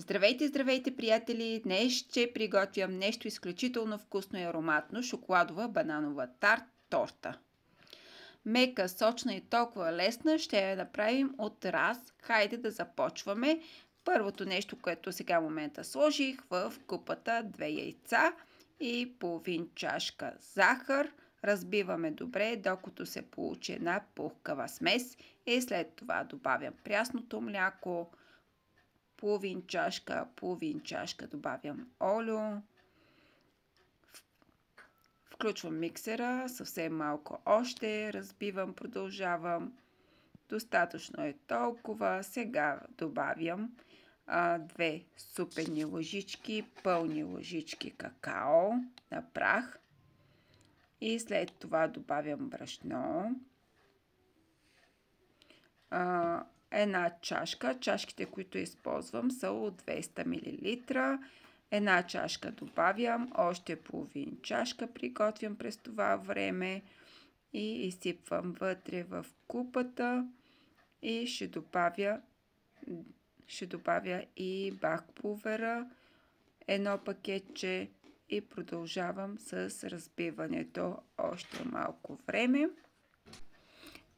Здравейте, здравейте, приятели! Днес ще приготвям нещо изключително вкусно и ароматно – шоколадова бананова торта. Мека, сочна и толкова лесна, ще я направим от раз. Хайде да започваме. Първото нещо, което сега в момента сложих в купата, 2 яйца и половин чашка захар. Разбиваме добре, докато се получи една пухкава смес и след това добавям прясното мляко, половин чашка добавям олио. Включвам миксера, съвсем малко още, разбивам, продължавам. Достатъчно е толкова. Сега добавям 2 супени лъжички, пълни лъжички какао на прах. И след това добавям брашно. Една чашка. Чашките, които използвам, са от 200 мл. Една чашка добавям, още половин чашка приготвям през това време и изсипвам вътре в купата и ще добавя и бакпулвера, едно пакетче и продължавам с разбиването още малко време.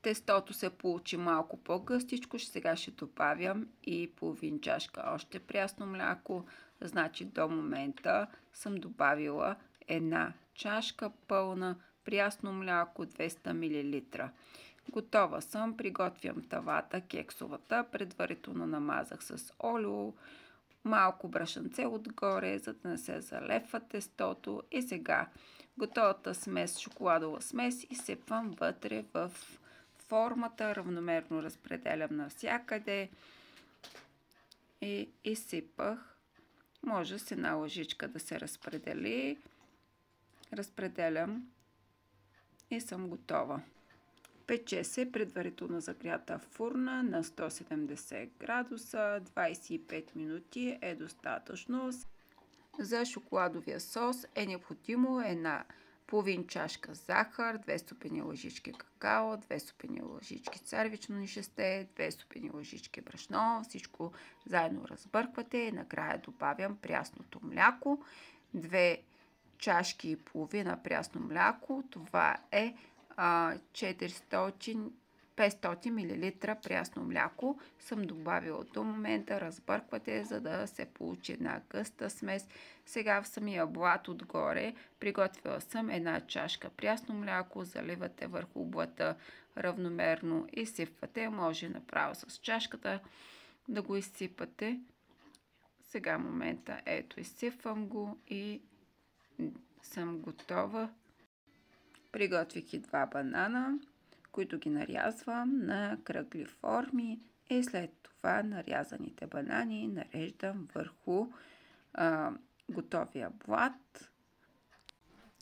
Тестото се получи малко по-гъстичко, сега ще добавям и половин чашка още прясно мляко. Значи до момента съм добавила една чашка пълна прясно мляко, 200 мл. Готова съм, приготвям тавата, кексовата. Предварително намазах с олио, малко брашънце отгоре, за да не се залепва тестото. И сега готовата смес, шоколадова смес, изсипвам вътре в формата, равномерно разпределям навсякъде и изсипах. Може с една лъжичка да се разпредели. Разпределям и съм готова. Пече се предварително загрята фурна на 170 градуса. 25 минути е достатъчно. За шоколадовия сос е необходимо една половин чашка захар, 2 стопени лъжички какао, 2 стопени лъжички царевично нишесте, 2 стопени лъжички брашно. Всичко заедно разбърквате и накрая добавям прясното мляко. 2 чашки и половина прясно мляко. Това е 500 мл прясно мляко съм добавила до момента. Разбърквате, за да се получи една гъста смес. Сега в самия блат отгоре приготвила съм една чашка прясно мляко. Заливате върху блата равномерно и изсипвате. Може направо с чашката да го изсипате. Сега в момента ето изсипвам го и съм готова. Приготвих и 2 банана, които ги нарязвам на кръгли форми и след това нарязаните банани нареждам върху готовия блат.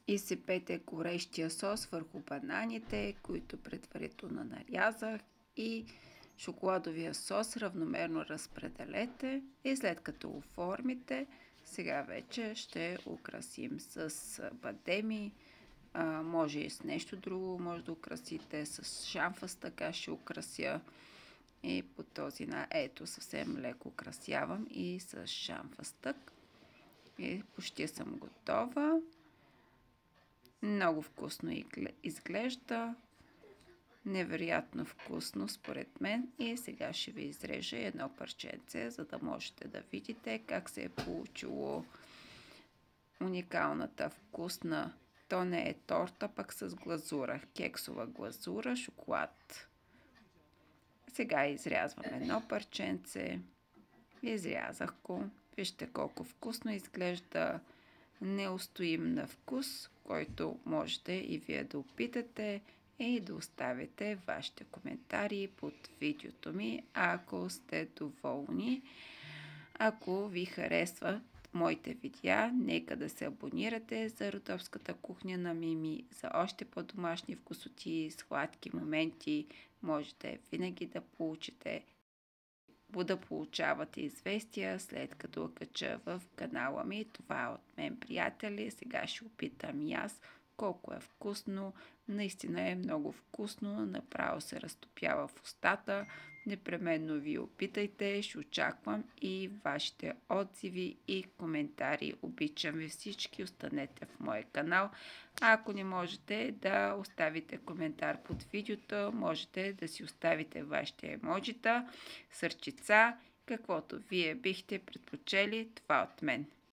Изсипете горещия сос върху бананите, които предварително нарязах, и шоколадовия сос равномерно разпределете и след като оформите, сега вече ще украсим с бадеми. Може и с нещо друго, може да украсите с шамфас, така ще украся и по този начин. Ето, съвсем леко украсявам и с шамфастък. И почти съм готова. Много вкусно изглежда. Невероятно вкусно според мен. И сега ще ви изрежа едно парченце, за да можете да видите как се е получило уникалната вкусна. То не е торта, пък с глазура. Кексова глазура, шоколад. Сега изрязвам едно парченце. Изрязах го. Вижте колко вкусно изглежда. Неустоим на вкус, който можете и вие да опитате и да оставите вашите коментари под видеото ми, ако сте доволни. Ако ви харесва моите видеа, нека да се абонирате за родопската кухня на Мими, за още по-домашни вкусоти, сладки моменти. Можете винаги да получавате известия, след като кача в канала ми. Това е от мен, приятели. Сега ще опитам и аз колко е вкусно. Наистина е много вкусно. Направо се разтопява в устата. Непременно ви опитайте, ще очаквам и вашите отзиви и коментари. Обичам ви всички, останете в моя канал. А ако не можете да оставите коментар под видеото, можете да си оставите вашите емоджита, сърчица, каквото вие бихте предпочели, това от мен.